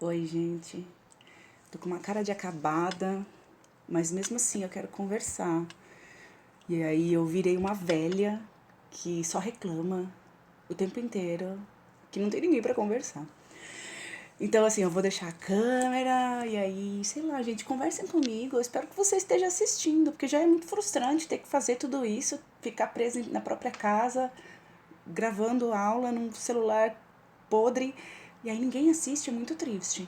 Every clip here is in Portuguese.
Oi, gente. Tô com uma cara de acabada, mas mesmo assim eu quero conversar. E aí eu virei uma velha que só reclama o tempo inteiro, que não tem ninguém pra conversar. Então, assim, eu vou deixar a câmera e aí, sei lá, gente, conversem comigo. Eu espero que você esteja assistindo, porque já é muito frustrante ter que fazer tudo isso, ficar preso na própria casa, gravando aula num celular podre, e aí ninguém assiste, é muito triste.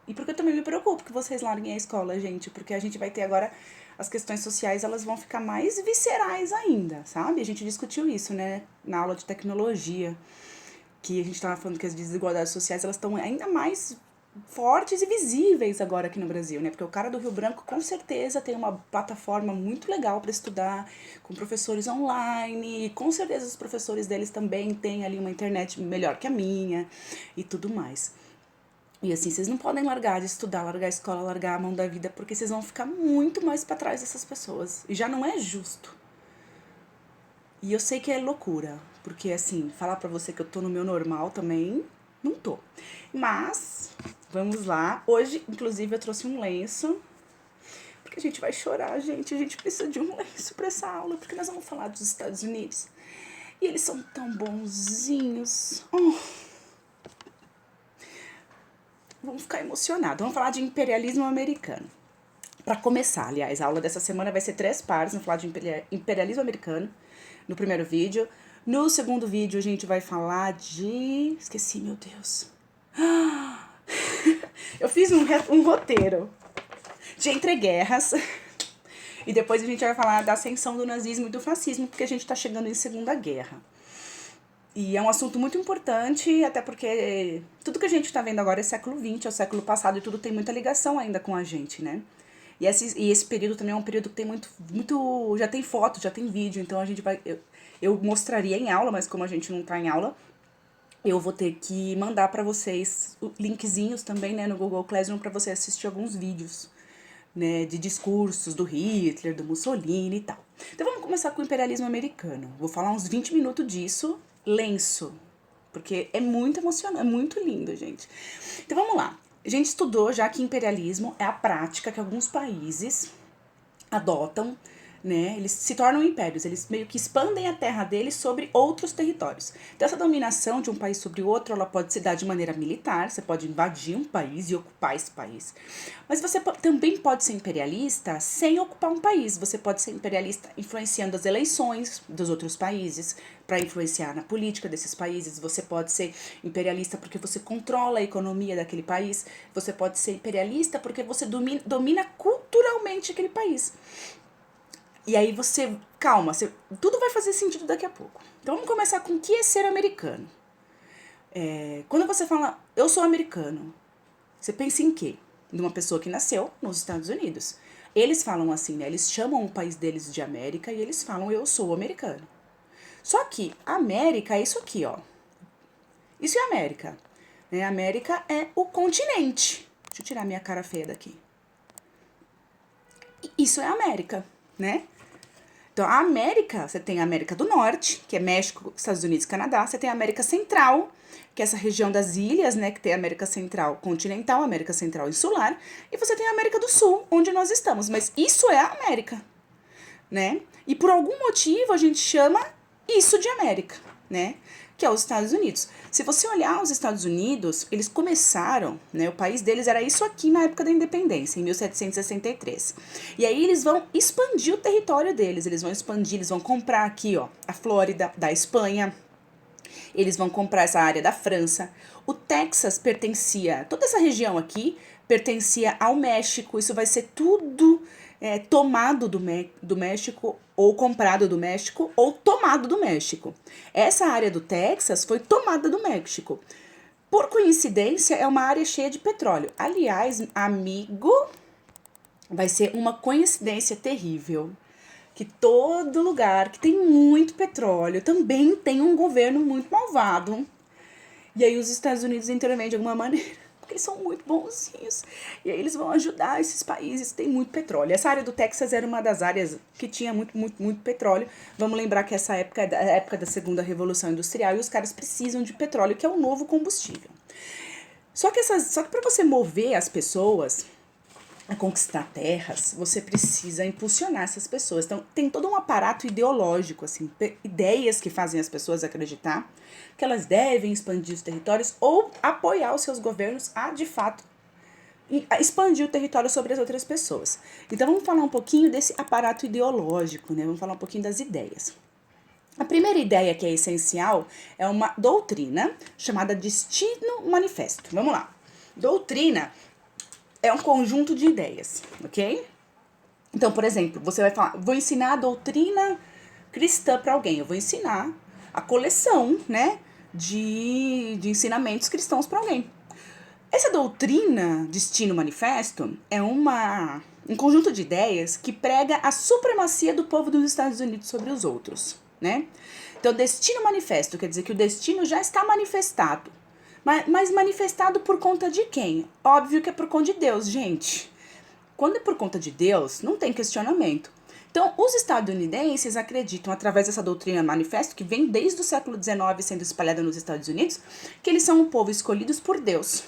E porque eu também me preocupo que vocês larguem a escola, gente, porque a gente vai ter agora as questões sociais, elas vão ficar mais viscerais ainda, sabe? A gente discutiu isso, né, na aula de tecnologia, que a gente estava falando que as desigualdades sociais, elas estão ainda mais fortes e visíveis agora aqui no Brasil, né? Porque o cara do Rio Branco com certeza tem uma plataforma muito legal para estudar, com professores online, e com certeza os professores deles também têm ali uma internet melhor que a minha e tudo mais. E assim, vocês não podem largar de estudar, largar a escola, largar a mão da vida, porque vocês vão ficar muito mais para trás dessas pessoas. E já não é justo. E eu sei que é loucura, porque assim, falar pra você que eu tô no meu normal também, não tô. Mas, vamos lá. Hoje, inclusive, eu trouxe um lenço, porque a gente vai chorar, gente. A gente precisa de um lenço pra essa aula, porque nós vamos falar dos Estados Unidos. E eles são tão bonzinhos. Vamos ficar emocionados. Vamos falar de imperialismo americano. Para começar, aliás, a aula dessa semana vai ser 3 partes. Vamos falar de imperialismo americano no primeiro vídeo. No segundo vídeo, a gente vai falar de. Esqueci, meu Deus. Eu fiz um roteiro de entreguerras. E depois a gente vai falar da ascensão do nazismo e do fascismo, porque a gente está chegando em Segunda Guerra. E é um assunto muito importante, até porque tudo que a gente está vendo agora é século XX, é o século passado, e tudo tem muita ligação ainda com a gente, né? E esse período também é um período que tem muito. Já tem foto, já tem vídeo, então a gente vai. Eu mostraria em aula, mas como a gente não tá em aula, eu vou ter que mandar pra vocês linkzinhos também, né, no Google Classroom pra você assistir alguns vídeos, né, de discursos do Hitler, do Mussolini e tal. Então vamos começar com o imperialismo americano. Vou falar uns 20 minutos disso, lenço, porque é muito emocionante, é muito lindo, gente. Então vamos lá. A gente estudou já que imperialismo é a prática que alguns países adotam, né? Eles se tornam impérios, eles meio que expandem a terra deles sobre outros territórios. Então, essa dominação de um país sobre outro, ela pode se dar de maneira militar, você pode invadir um país e ocupar esse país. Mas você também pode ser imperialista sem ocupar um país. Você pode ser imperialista influenciando as eleições dos outros países, para influenciar na política desses países. Você pode ser imperialista porque você controla a economia daquele país. Você pode ser imperialista porque você domina culturalmente aquele país. E aí você, calma, tudo vai fazer sentido daqui a pouco. Então vamos começar com o que é ser americano. Quando você fala, eu sou americano, você pensa em quê? Numa pessoa que nasceu nos Estados Unidos. Eles falam assim, né? Eles chamam o país deles de América e eles falam, eu sou americano. Só que América é isso aqui, ó. Isso é América. América é o continente. Deixa eu tirar minha cara feia daqui. Isso é América, né? Então, a América, você tem a América do Norte, que é México, Estados Unidos e Canadá. Você tem a América Central, que é essa região das ilhas, né? Que tem a América Central continental, a América Central insular. E você tem a América do Sul, onde nós estamos. Mas isso é a América, né? E por algum motivo a gente chama isso de América, né? Que é os Estados Unidos. Se você olhar os Estados Unidos, eles começaram, né? O país deles era isso aqui na época da independência, em 1763. E aí eles vão expandir o território deles, eles vão expandir, eles vão comprar aqui, ó, a Flórida da Espanha, eles vão comprar essa área da França. O Texas pertencia, toda essa região aqui pertencia ao México. Isso vai ser tudo tomado do México, ou comprado do México, ou tomado do México. Essa área do Texas foi tomada do México. Por coincidência, é uma área cheia de petróleo. Aliás, amigo, vai ser uma coincidência terrível que todo lugar que tem muito petróleo também tem um governo muito malvado. E aí os Estados Unidos intervêm de alguma maneira, porque eles são muito bonzinhos. E aí eles vão ajudar esses países que têm muito petróleo. Essa área do Texas era uma das áreas que tinha muito petróleo. Vamos lembrar que essa época é a época da segunda revolução industrial e os caras precisam de petróleo, que é o novo combustível. Só que para você mover as pessoas a conquistar terras, você precisa impulsionar essas pessoas. Então, tem todo um aparato ideológico, assim, ideias que fazem as pessoas acreditar que elas devem expandir os territórios ou apoiar os seus governos a, de fato, expandir o território sobre as outras pessoas. Então, vamos falar um pouquinho desse aparato ideológico, né? Vamos falar um pouquinho das ideias. A primeira ideia que é essencial é uma doutrina chamada Destino Manifesto. Vamos lá. Doutrina é um conjunto de ideias, ok? Então, por exemplo, você vai falar, vou ensinar a doutrina cristã para alguém. Eu vou ensinar a coleção, né, de ensinamentos cristãos para alguém. Essa doutrina, Destino Manifesto, é um conjunto de ideias que prega a supremacia do povo dos Estados Unidos sobre os outros, né? Então, Destino Manifesto quer dizer que o destino já está manifestado. Mas manifestado por conta de quem? Óbvio que é por conta de Deus, gente. Quando é por conta de Deus, não tem questionamento. Então, os estadunidenses acreditam, através dessa doutrina manifesto, que vem desde o século XIX sendo espalhada nos Estados Unidos, que eles são um povo escolhidos por Deus.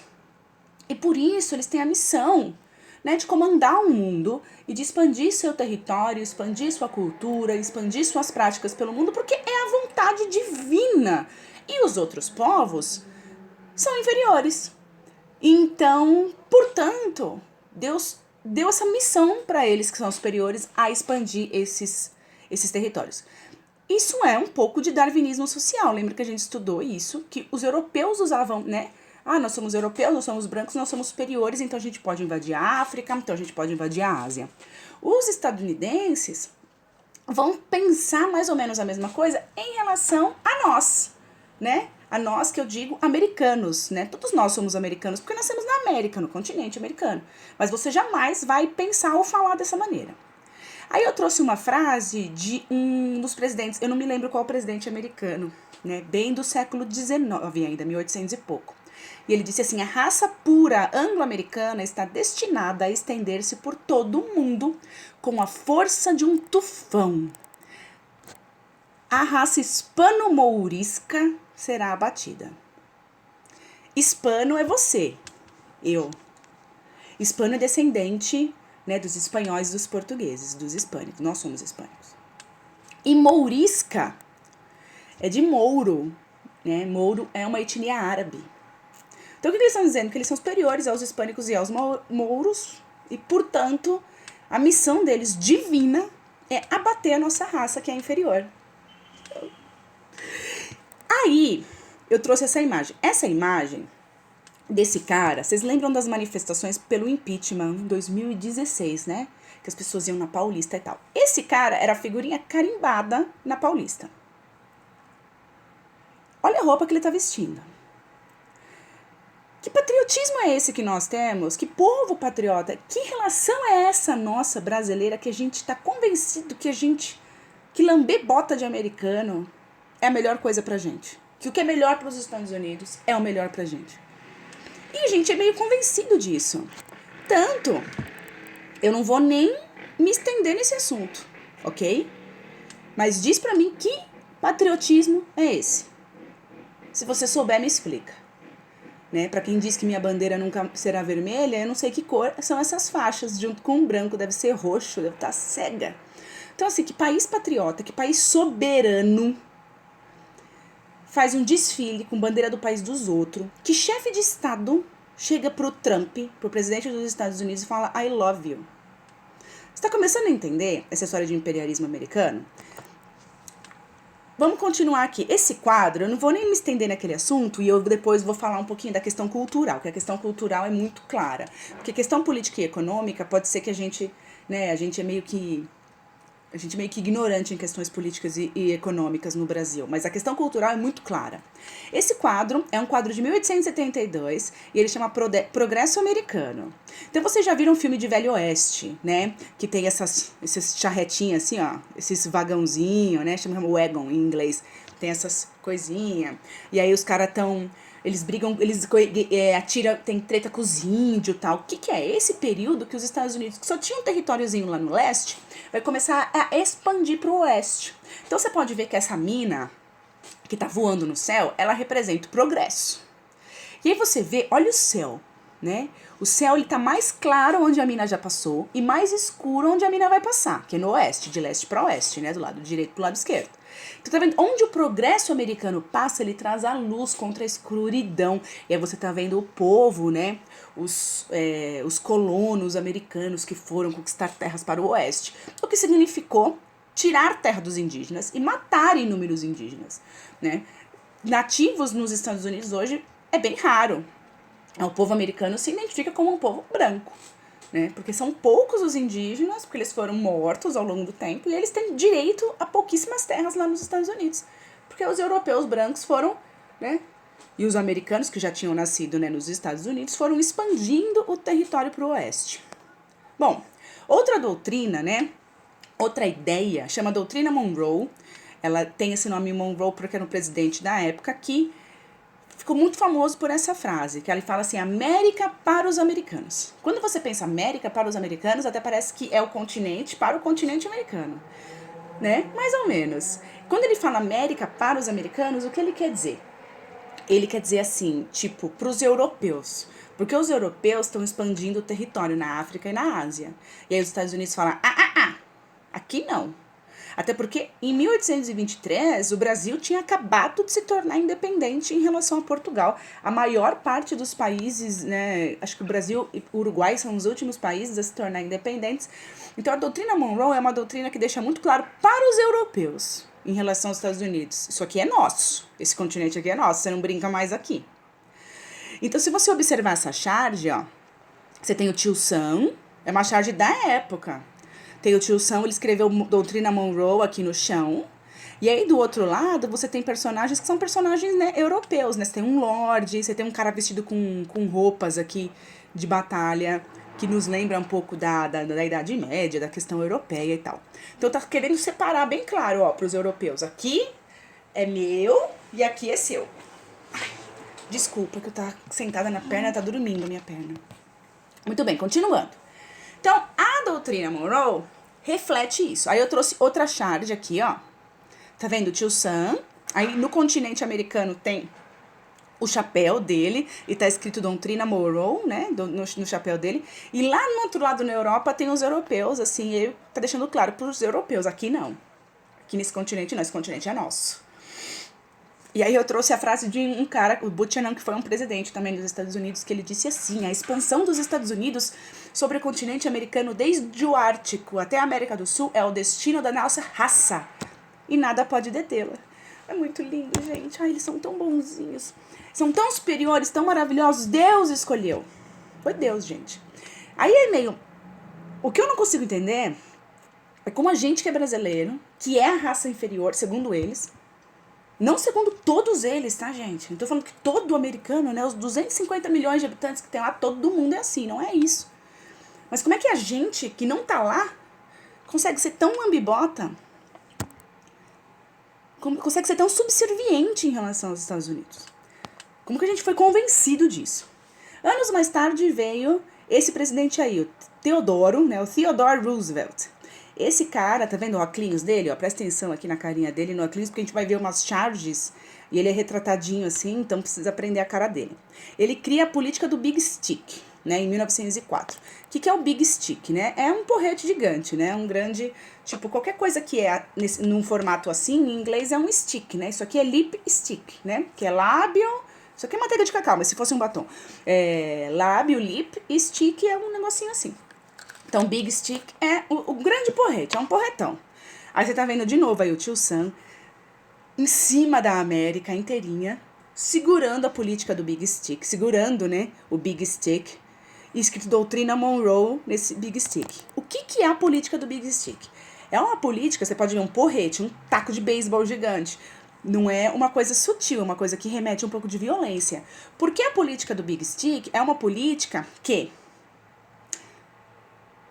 E por isso eles têm a missão, né, de comandar o mundo e de expandir seu território, expandir sua cultura, expandir suas práticas pelo mundo, porque é a vontade divina. E os outros povos são inferiores. Então, portanto, Deus deu essa missão para eles, que são superiores, a expandir esses territórios. Isso é um pouco de darwinismo social. Lembra que a gente estudou isso, que os europeus usavam, né? Ah, nós somos europeus, nós somos brancos, nós somos superiores, então a gente pode invadir a África, então a gente pode invadir a Ásia. Os estadunidenses vão pensar mais ou menos a mesma coisa em relação a nós, né? A nós, que eu digo, americanos, né? Todos nós somos americanos, porque nascemos na América, no continente americano. Mas você jamais vai pensar ou falar dessa maneira. Aí eu trouxe uma frase de um dos presidentes, eu não me lembro qual presidente americano, né? Bem do século XIX ainda, 1800 e pouco. E ele disse assim, a raça pura anglo-americana está destinada a estender-se por todo o mundo com a força de um tufão. A raça hispano-mourisca será abatida. Hispano é você, eu. Hispano é descendente, né, dos espanhóis e dos portugueses, dos hispânicos. Nós somos hispânicos. E mourisca é de Mouro, né? Mouro é uma etnia árabe. Então, o que eles estão dizendo? Que eles são superiores aos hispânicos e aos mouros e, portanto, a missão deles divina é abater a nossa raça, que é inferior. Aí, eu trouxe essa imagem. Essa imagem desse cara, vocês lembram das manifestações pelo impeachment em 2016, né? Que as pessoas iam na Paulista e tal. Esse cara era a figurinha carimbada na Paulista. Olha a roupa que ele tá vestindo. Que patriotismo é esse que nós temos? Que povo patriota? Que relação é essa nossa brasileira que a gente tá convencido que lamber bota de americano é a melhor coisa pra gente? Que o que é melhor para os Estados Unidos é o melhor pra gente. E a gente é meio convencido disso. Tanto, eu não vou nem me estender nesse assunto, ok? Mas diz pra mim que patriotismo é esse. Se você souber, me explica. Né? Pra quem diz que minha bandeira nunca será vermelha, eu não sei que cor são essas faixas, junto com o branco, deve ser roxo, deve estar cega. Então, assim, que país patriota, que país soberano faz um desfile com bandeira do país dos outros, que chefe de Estado chega pro Trump, pro presidente dos Estados Unidos e fala I love you. Você tá começando a entender essa história de imperialismo americano? Vamos continuar aqui. Esse quadro, eu não vou nem me estender naquele assunto e eu depois vou falar um pouquinho da questão cultural, que a questão cultural é muito clara. Porque questão política e econômica pode ser que a gente é meio que ignorante em questões políticas e econômicas no Brasil, mas a questão cultural é muito clara. Esse quadro é um quadro de 1872 e ele chama Progresso Americano. Então vocês já viram um filme de Velho Oeste, né? Que tem esses charretinhas assim, ó, esses vagãozinhos, né? Chama wagon em inglês. Tem essas coisinhas. E aí os caras eles brigam, eles atiram, tem treta com os índios e tal. O que é esse período que os Estados Unidos, que só tinha um territóriozinho lá no leste, vai começar a expandir para o oeste. Então você pode ver que essa mina que tá voando no céu, ela representa o progresso. E aí você vê, olha o céu, né? O céu ele tá mais claro onde a mina já passou e mais escuro onde a mina vai passar, que é no oeste, de leste para oeste, né? Do lado direito pro lado esquerdo. Então tá vendo? Onde o progresso americano passa, ele traz a luz contra a escuridão. E aí você tá vendo o povo, né? Os colonos americanos que foram conquistar terras para o oeste. O que significou tirar terra dos indígenas e matar inúmeros indígenas, né? Nativos nos Estados Unidos hoje é bem raro. O povo americano se identifica como um povo branco, né? Porque são poucos os indígenas, porque eles foram mortos ao longo do tempo, e eles têm direito a pouquíssimas terras lá nos Estados Unidos. Porque os europeus brancos foram, né? E os americanos, que já tinham nascido, né, nos Estados Unidos, foram expandindo o território para o oeste. Bom, outra doutrina, né? Outra ideia, chama Doutrina Monroe. Ela tem esse nome Monroe porque era um presidente da época que ficou muito famoso por essa frase, que ele fala assim, América para os americanos. Quando você pensa América para os americanos, até parece que é o continente para o continente americano, né? Mais ou menos. Quando ele fala América para os americanos, o que ele quer dizer? Ele quer dizer assim, tipo, para os europeus. Porque os europeus estão expandindo o território na África e na Ásia. E aí os Estados Unidos falam, aqui não. Até porque em 1823 o Brasil tinha acabado de se tornar independente em relação a Portugal. A maior parte dos países, né, acho que o Brasil e o Uruguai são os últimos países a se tornar independentes. Então a doutrina Monroe é uma doutrina que deixa muito claro para os europeus em relação aos Estados Unidos. Isso aqui é nosso, esse continente aqui é nosso, você não brinca mais aqui. Então se você observar essa charge, ó, você tem o tio Sam, é uma charge da época. Tem o tio Sam, ele escreveu Doutrina Monroe aqui no chão. E aí, do outro lado, você tem personagens que são personagens, né, europeus, né? Você tem um lorde, você tem um cara vestido com roupas aqui de batalha, que nos lembra um pouco da Idade Média, da questão europeia e tal. Então, tá querendo separar bem claro, ó, pros europeus. Aqui é meu e aqui é seu. Ai, desculpa que eu tá sentada na perna, tá dormindo a minha perna. Muito bem, continuando. Então, a doutrina Monroe reflete isso. Aí eu trouxe outra charge aqui, ó. Tá vendo? O tio Sam. Aí no continente americano tem o chapéu dele. E tá escrito doutrina Monroe, né? No chapéu dele. E lá no outro lado, na Europa, tem os europeus, assim. E tá deixando claro pros europeus. Aqui não. Aqui nesse continente não. Esse continente é nosso. E aí eu trouxe a frase de um cara, o Buchanan, que foi um presidente também dos Estados Unidos, que ele disse assim, a expansão dos Estados Unidos sobre o continente americano desde o Ártico até a América do Sul é o destino da nossa raça e nada pode detê-la. É muito lindo, gente. Ai, eles são tão bonzinhos. São tão superiores, tão maravilhosos. Deus escolheu. Foi Deus, gente. Aí é meio... O que eu não consigo entender é como a gente que é brasileiro, que é a raça inferior, segundo eles... Não segundo todos eles, tá, gente? Não tô falando que todo americano, né? Os 250 milhões de habitantes que tem lá, todo mundo é assim, não é isso. Mas como é que a gente, que não tá lá, consegue ser tão ambibota, consegue ser tão subserviente em relação aos Estados Unidos? Como que a gente foi convencido disso? Anos mais tarde veio esse presidente aí, o Teodoro, né? O Theodore Roosevelt. Esse cara, tá vendo o óculos dele? Ó, presta atenção aqui na carinha dele, no óculos, porque a gente vai ver umas charges e ele é retratadinho assim, então precisa aprender a cara dele. Ele cria a política do Big Stick, né, em 1904. O que é o Big Stick, né? É um porrete gigante, né? Um grande, tipo, qualquer coisa que é num formato assim, em inglês é um stick, né? Isso aqui é lip stick, né? Que é lábio... Isso aqui é manteiga de cacau, mas se fosse um batom. Lábio, lip e stick é um negocinho assim. Então, Big Stick é o grande porrete, é um porretão. Aí você tá vendo de novo aí o tio Sam em cima da América inteirinha, segurando a política do Big Stick, segurando, né, o Big Stick, escrito Doutrina Monroe nesse Big Stick. O que é a política do Big Stick? É uma política, você pode ver um porrete, um taco de beisebol gigante. Não é uma coisa sutil, é uma coisa que remete um pouco de violência. Porque a política do Big Stick é uma política que...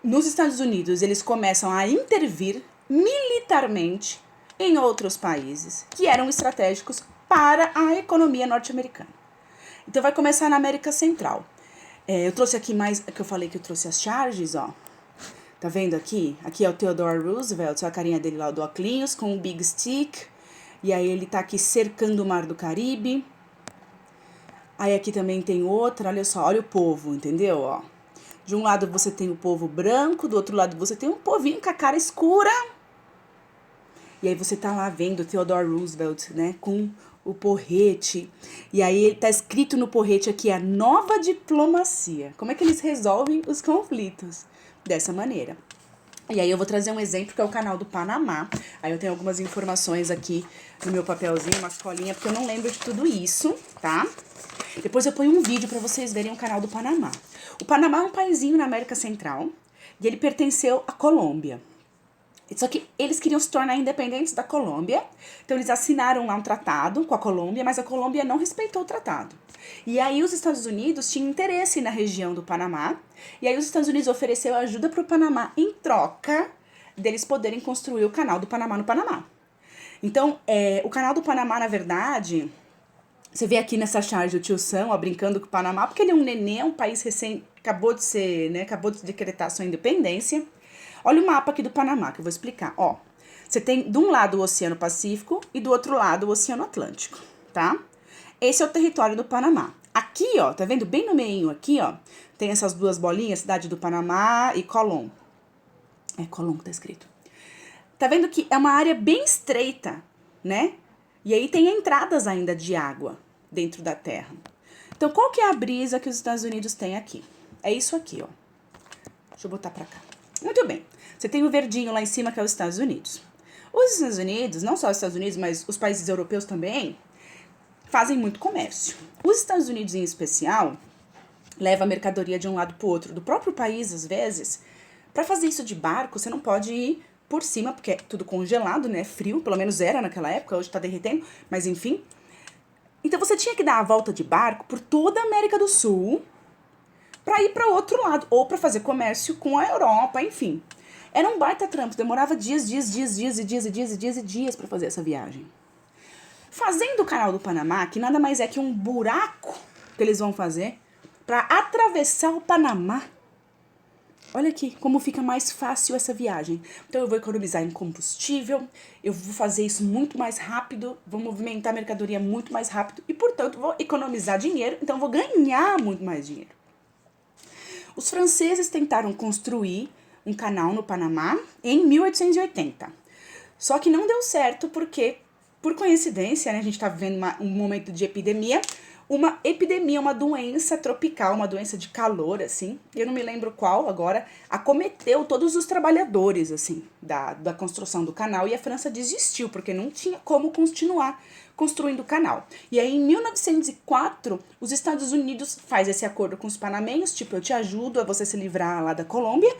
Nos Estados Unidos, eles começam a intervir militarmente em outros países que eram estratégicos para a economia norte-americana. Então, vai começar na América Central. Eu trouxe aqui mais, que eu falei que eu trouxe as charges, ó. Tá vendo aqui? Aqui é o Theodore Roosevelt, a carinha dele lá do óculos, com o Big Stick. E aí ele tá aqui cercando o Mar do Caribe. Aí aqui também tem outra, olha só, olha o povo, entendeu? Ó. De um lado você tem o povo branco, do outro lado você tem um povinho com a cara escura. E aí você tá lá vendo Theodore Roosevelt, né, com o porrete. E aí ele tá escrito no porrete aqui, a nova diplomacia. Como é que eles resolvem os conflitos? Dessa maneira. E aí eu vou trazer um exemplo que é o canal do Panamá. Aí eu tenho algumas informações aqui no meu papelzinho, uma colinha, porque eu não lembro de tudo isso, tá? Depois eu ponho um vídeo pra vocês verem o canal do Panamá. O Panamá é um paizinho na América Central e ele pertenceu à Colômbia. Só que eles queriam se tornar independentes da Colômbia, então eles assinaram lá um tratado com a Colômbia, mas a Colômbia não respeitou o tratado. E aí os Estados Unidos tinham interesse na região do Panamá, e aí os Estados Unidos ofereceu ajuda para o Panamá em troca deles poderem construir o canal do Panamá no Panamá. Então, o canal do Panamá, na verdade, você vê aqui nessa charge o tio Sam, ó, brincando com o Panamá, porque ele é um neném, um país recém, acabou de ser, né, acabou de decretar sua independência. Olha o mapa aqui do Panamá, que eu vou explicar. Ó, você tem de um lado o Oceano Pacífico e do outro lado o Oceano Atlântico, tá? Esse é o território do Panamá. Aqui, ó, tá vendo? Bem no meio aqui, ó, tem essas duas bolinhas, Cidade do Panamá e Colón. É Colón que tá escrito. Tá vendo que é uma área bem estreita, né? E aí tem entradas ainda de água dentro da terra. Então, qual que é a brisa que os Estados Unidos têm aqui? É isso aqui, ó. Deixa eu botar pra cá. Muito bem. Você tem o verdinho lá em cima, que é os Estados Unidos. Os Estados Unidos, não só os Estados Unidos, mas os países europeus também, fazem muito comércio. Os Estados Unidos, em especial, leva a mercadoria de um lado para o outro do próprio país, às vezes. Para fazer isso de barco, você não pode ir por cima, porque é tudo congelado, né? Frio, pelo menos era naquela época, hoje tá derretendo, mas enfim. Então você tinha que dar a volta de barco por toda a América do Sul para ir para outro lado, ou para fazer comércio com a Europa, enfim. Era um baita trampo, demorava dias para fazer essa viagem. Fazendo o canal do Panamá, que nada mais é que um buraco que eles vão fazer para atravessar o Panamá. Olha aqui como fica mais fácil essa viagem. Então eu vou economizar em combustível, eu vou fazer isso muito mais rápido, vou movimentar a mercadoria muito mais rápido e, portanto, vou economizar dinheiro, então vou ganhar muito mais dinheiro. Os franceses tentaram construir um canal no Panamá em 1880. Só que não deu certo porque, por coincidência, né, a gente está vivendo um momento de epidemia, uma doença tropical, uma doença de calor, assim, eu não me lembro qual agora, acometeu todos os trabalhadores, assim, da construção do canal, e a França desistiu, porque não tinha como continuar construindo o canal. E aí, em 1904, os Estados Unidos faz esse acordo com os panamenhos, tipo, eu te ajudo a você se livrar lá da Colômbia,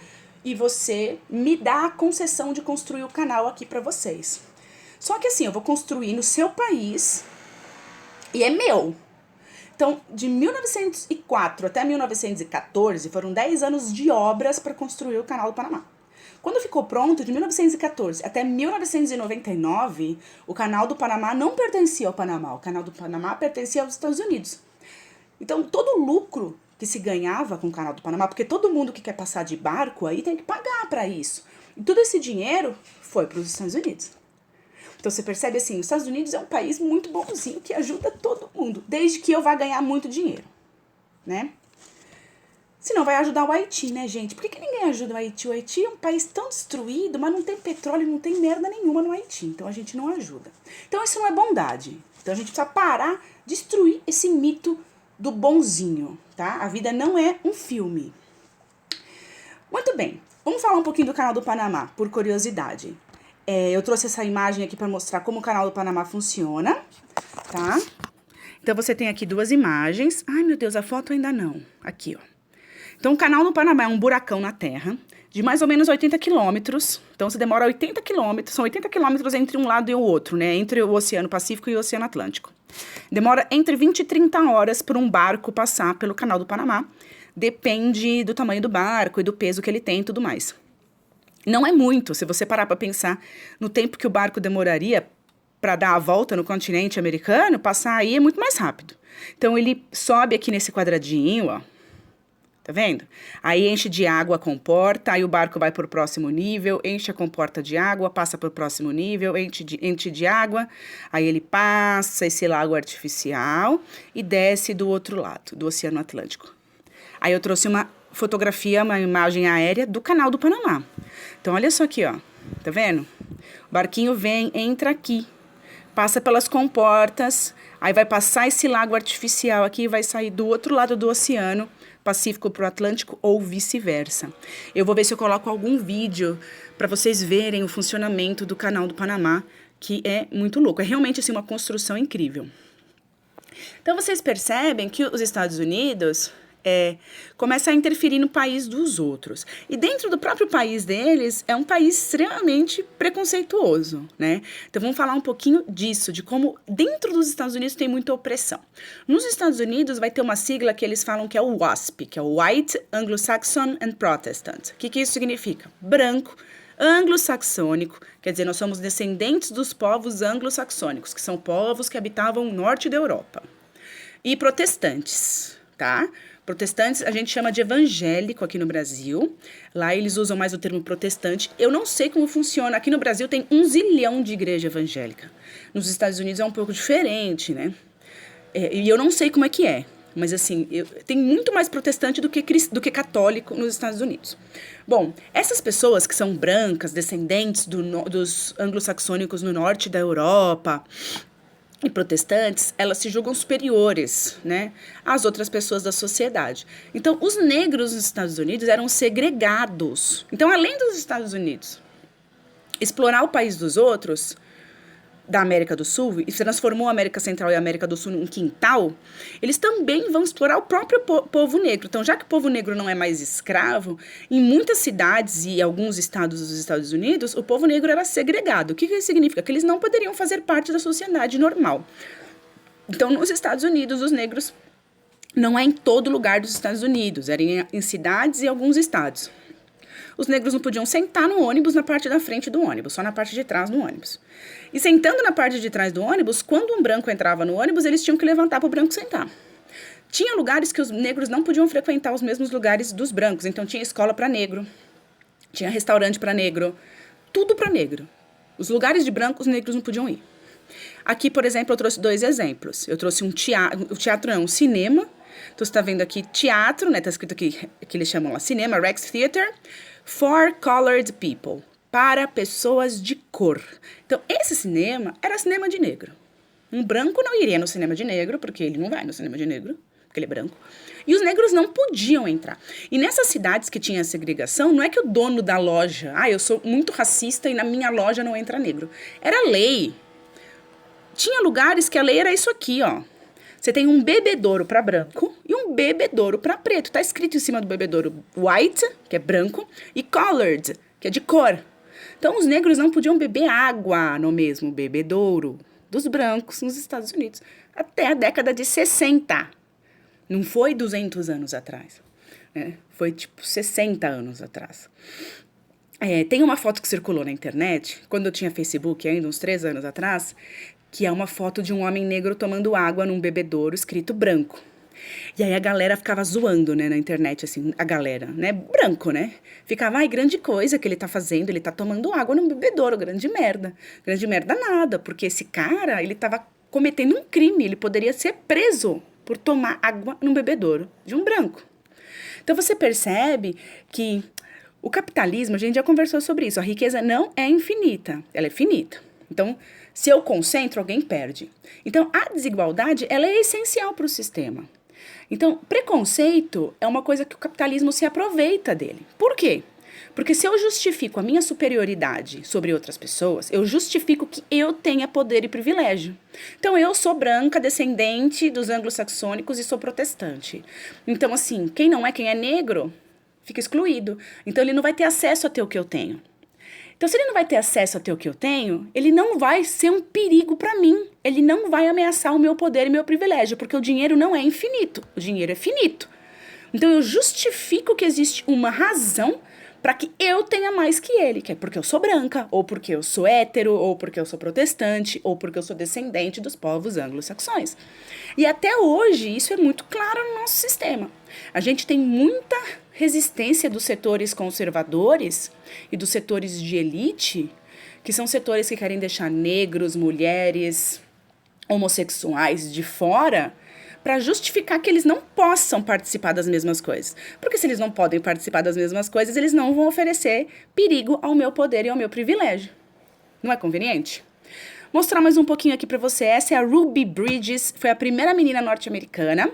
e você me dá a concessão de construir o canal aqui para vocês. Só que assim, eu vou construir no seu país, e é meu. Então, de 1904 até 1914, foram 10 anos de obras para construir o canal do Panamá. Quando ficou pronto, de 1914 até 1999, o canal do Panamá não pertencia ao Panamá, o canal do Panamá pertencia aos Estados Unidos. Então, todo o lucro que se ganhava com o canal do Panamá, porque todo mundo que quer passar de barco aí tem que pagar para isso. E todo esse dinheiro foi para os Estados Unidos. Então você percebe assim, os Estados Unidos é um país muito bonzinho que ajuda todo mundo, desde que eu vá ganhar muito dinheiro, né? Se não vai ajudar o Haiti, né, gente? Por que ninguém ajuda o Haiti? O Haiti é um país tão destruído, mas não tem petróleo, não tem merda nenhuma no Haiti. Então a gente não ajuda. Então isso não é bondade. Então a gente precisa parar, destruir esse mito do bonzinho, tá? A vida não é um filme. Muito bem, vamos falar um pouquinho do canal do Panamá, por curiosidade. Eu trouxe essa imagem aqui para mostrar como o canal do Panamá funciona, tá? Então você tem aqui duas imagens. Ai, meu Deus, a foto ainda não. Aqui, ó. Então o canal do Panamá é um buracão na terra de mais ou menos 80 quilômetros. Então você demora 80 quilômetros, são 80 quilômetros entre um lado e o outro, né? Entre o Oceano Pacífico e o Oceano Atlântico. Demora entre 20 e 30 horas para um barco passar pelo canal do Panamá. Depende do tamanho do barco e do peso que ele tem e tudo mais. Não é muito, se você parar para pensar no tempo que o barco demoraria para dar a volta no continente americano, passar aí é muito mais rápido. Então ele sobe aqui nesse quadradinho, ó. Tá vendo? Aí enche de água a comporta, aí o barco vai pro próximo nível, enche a comporta de água, passa pro próximo nível, enche de água, aí ele passa esse lago artificial e desce do outro lado, do Oceano Atlântico. Aí eu trouxe uma fotografia, uma imagem aérea do Canal do Panamá. Então olha só aqui, ó, tá vendo? O barquinho vem, entra aqui, passa pelas comportas, aí vai passar esse lago artificial aqui e vai sair do outro lado do oceano Pacífico para o Atlântico ou vice-versa. Eu vou ver se eu coloco algum vídeo para vocês verem o funcionamento do Canal do Panamá, que é muito louco. É realmente assim, uma construção incrível. Então vocês percebem que os Estados Unidos começa a interferir no país dos outros. E dentro do próprio país deles, é um país extremamente preconceituoso, né? Então vamos falar um pouquinho disso, de como dentro dos Estados Unidos tem muita opressão. Nos Estados Unidos vai ter uma sigla que eles falam que é o WASP, que é o White, Anglo-Saxon and Protestant. O que isso significa? Branco, anglo-saxônico, quer dizer, nós somos descendentes dos povos anglo-saxônicos, que são povos que habitavam o norte da Europa. E protestantes, tá? Protestantes a gente chama de evangélico aqui no Brasil. Lá eles usam mais o termo protestante. Eu não sei como funciona. Aqui no Brasil tem 1 zilhão de igreja evangélica. Nos Estados Unidos é um pouco diferente, né? E eu não sei como é que é. Mas assim, tem muito mais protestante do que católico nos Estados Unidos. Bom, essas pessoas que são brancas, descendentes dos anglo-saxônicos no norte da Europa e protestantes, elas se julgam superiores, né, às outras pessoas da sociedade. Então, os negros nos Estados Unidos eram segregados. Então, além dos Estados Unidos explorar o país dos outros, da América do Sul, e transformou a América Central e a América do Sul num quintal, eles também vão explorar o próprio povo negro. Então, já que o povo negro não é mais escravo, em muitas cidades e alguns estados dos Estados Unidos, o povo negro era segregado. O que isso significa? Que eles não poderiam fazer parte da sociedade normal. Então, nos Estados Unidos, os negros não é em todo lugar dos Estados Unidos, era em cidades e alguns estados. Os negros não podiam sentar no ônibus na parte da frente do ônibus, só na parte de trás do ônibus. E sentando na parte de trás do ônibus, quando um branco entrava no ônibus, eles tinham que levantar para o branco sentar. Tinha lugares que os negros não podiam frequentar os mesmos lugares dos brancos, então tinha escola para negro, tinha restaurante para negro, tudo para negro. Os lugares de branco, os negros não podiam ir. Aqui, por exemplo, eu trouxe 2 exemplos. Eu trouxe um cinema. Então, você está vendo aqui teatro, né? Está escrito aqui, que eles chamam lá cinema, Rex Theater, for colored people, para pessoas de cor. Então, esse cinema era cinema de negro. Um branco não iria no cinema de negro, porque ele não vai no cinema de negro, porque ele é branco. E os negros não podiam entrar. E nessas cidades que tinha segregação, não é que o dono da loja, eu sou muito racista e na minha loja não entra negro. Era lei. Tinha lugares que a lei era isso aqui, ó. Você tem um bebedouro para branco e um bebedouro para preto. Tá escrito em cima do bebedouro white, que é branco, e colored, que é de cor. Então, os negros não podiam beber água no mesmo bebedouro dos brancos nos Estados Unidos até a década de 60. Não foi 200 anos atrás, né? Foi tipo 60 anos atrás. Tem uma foto que circulou na internet, quando eu tinha Facebook ainda, uns 3 anos atrás, que é uma foto de um homem negro tomando água num bebedouro escrito branco. E aí a galera ficava zoando, né, na internet, assim, a galera, né, branco, né? Ficava, grande coisa que ele tá fazendo, ele tá tomando água num bebedouro, grande merda. Grande merda nada, porque esse cara, ele tava cometendo um crime, ele poderia ser preso por tomar água num bebedouro de um branco. Então você percebe que o capitalismo, a gente já conversou sobre isso, a riqueza não é infinita, ela é finita. Então, se eu concentro, alguém perde. Então, a desigualdade, ela é essencial para o sistema. Então, preconceito é uma coisa que o capitalismo se aproveita dele. Por quê? Porque se eu justifico a minha superioridade sobre outras pessoas, eu justifico que eu tenha poder e privilégio. Então, eu sou branca, descendente dos anglo-saxônicos e sou protestante. Então, assim, quem é negro, fica excluído. Então, ele não vai ter acesso a ter o que eu tenho. Então, se ele não vai ter acesso a ter o que eu tenho, ele não vai ser um perigo para mim. Ele não vai ameaçar o meu poder e meu privilégio, porque o dinheiro não é infinito. O dinheiro é finito. Então, eu justifico que existe uma razão para que eu tenha mais que ele, que é porque eu sou branca, ou porque eu sou hétero, ou porque eu sou protestante, ou porque eu sou descendente dos povos anglo-saxões. E até hoje isso é muito claro no nosso sistema. A gente tem muita resistência dos setores conservadores e dos setores de elite, que são setores que querem deixar negros, mulheres, homossexuais de fora, para justificar que eles não possam participar das mesmas coisas. Porque se eles não podem participar das mesmas coisas, eles não vão oferecer perigo ao meu poder e ao meu privilégio. Não é conveniente? Mostrar mais um pouquinho aqui para você. Essa é a Ruby Bridges, foi a primeira menina norte-americana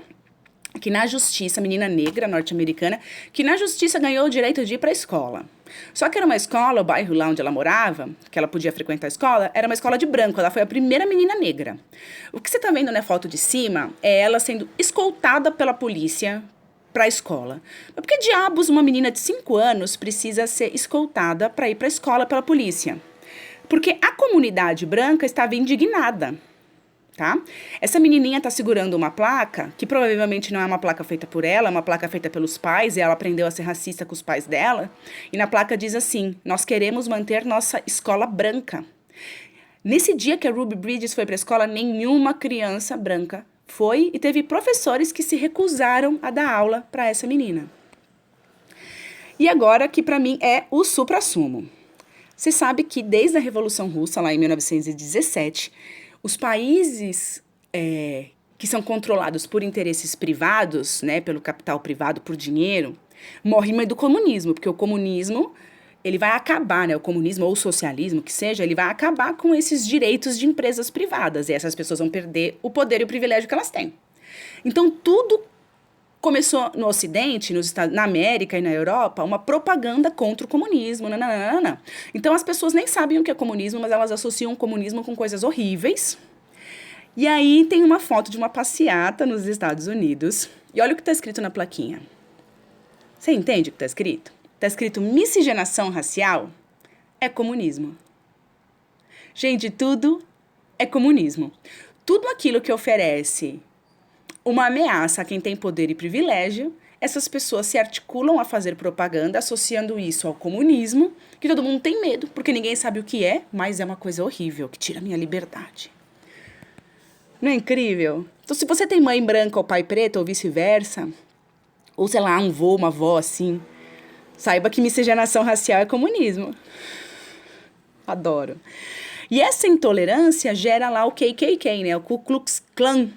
que na justiça, menina negra norte-americana, que na justiça ganhou o direito de ir para a escola. Só que era uma escola, o bairro lá onde ela morava, que ela podia frequentar a escola, era uma escola de branco, ela foi a primeira menina negra. O que você tá vendo na foto de cima é ela sendo escoltada pela polícia para a escola. Mas por que diabos uma menina de 5 anos precisa ser escoltada para ir para a escola pela polícia? Porque a comunidade branca estava indignada. Tá? Essa menininha tá segurando uma placa, que provavelmente não é uma placa feita por ela, é uma placa feita pelos pais, e ela aprendeu a ser racista com os pais dela, e na placa diz assim: nós queremos manter nossa escola branca. Nesse dia que a Ruby Bridges foi para a escola, nenhuma criança branca foi, e teve professores que se recusaram a dar aula para essa menina. E agora, que para mim é o suprassumo. Você sabe que desde a Revolução Russa, lá em 1917, os países que são controlados por interesses privados, né, pelo capital privado, por dinheiro, morrem do comunismo, porque o comunismo ele vai acabar, né, o comunismo ou o socialismo, que seja, ele vai acabar com esses direitos de empresas privadas, e essas pessoas vão perder o poder e o privilégio que elas têm. Então, tudo começou no Ocidente, na América e na Europa, uma propaganda contra o comunismo. Nananana. Então, as pessoas nem sabem o que é comunismo, mas elas associam o comunismo com coisas horríveis. E aí tem uma foto de uma passeata nos Estados Unidos. E olha o que está escrito na plaquinha. Você entende o que está escrito? Está escrito miscigenação racial é comunismo. Gente, tudo é comunismo. Tudo aquilo que oferece uma ameaça a quem tem poder e privilégio, essas pessoas se articulam a fazer propaganda associando isso ao comunismo, que todo mundo tem medo, porque ninguém sabe o que é, mas é uma coisa horrível, que tira a minha liberdade. Não é incrível? Então, se você tem mãe branca ou pai preto, ou vice-versa, ou sei lá, um vô, uma avó assim, saiba que miscigenação racial é comunismo. Adoro. E essa intolerância gera lá o KKK, né? O Ku Klux Klan,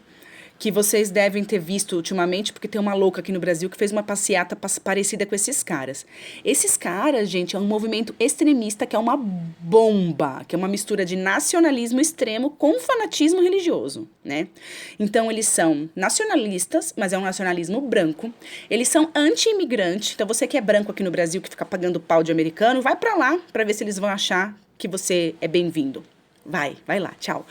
que vocês devem ter visto ultimamente, porque tem uma louca aqui no Brasil que fez uma passeata parecida com esses caras. Esses caras, gente, é um movimento extremista que é uma bomba, que é uma mistura de nacionalismo extremo com fanatismo religioso, né? Então, eles são nacionalistas, mas é um nacionalismo branco. Eles são anti-imigrante. Então, você que é branco aqui no Brasil, que fica pagando pau de americano, vai pra lá pra ver se eles vão achar que você é bem-vindo. Vai lá, tchau.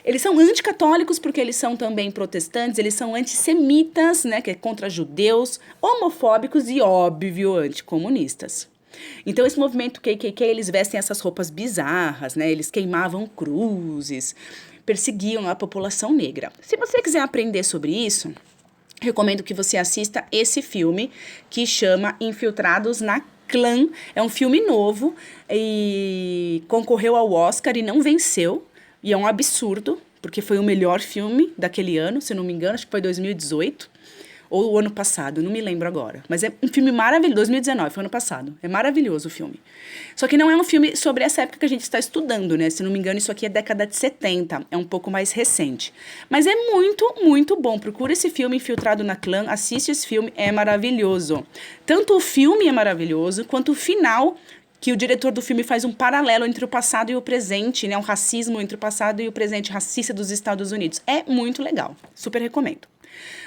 Eles são anticatólicos porque eles são também protestantes, eles são antissemitas, né, que é contra judeus, homofóbicos e, óbvio, anticomunistas. Então, esse movimento KKK, eles vestem essas roupas bizarras, né, eles queimavam cruzes, perseguiam a população negra. Se você quiser aprender sobre isso, recomendo que você assista esse filme que chama Infiltrados na Klan. É um filme novo e concorreu ao Oscar e não venceu. E é um absurdo, porque foi o melhor filme daquele ano, se não me engano, acho que foi 2018. Ou o ano passado, não me lembro agora. Mas é um filme maravilhoso, 2019, foi ano passado. É maravilhoso o filme. Só que não é um filme sobre essa época que a gente está estudando, né? Se não me engano, isso aqui é década de 70, é um pouco mais recente. Mas é muito, muito bom. Procura esse filme Infiltrado na Klan, assiste esse filme, é maravilhoso. Tanto o filme é maravilhoso, quanto o final, que o diretor do filme faz um paralelo entre o passado e o presente, né? Um racismo entre o passado e o presente racista dos Estados Unidos. É muito legal. Super recomendo.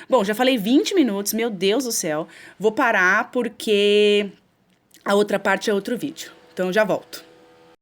Bom, já falei 20 minutos, meu Deus do céu. Vou parar porque a outra parte é outro vídeo. Então, já volto.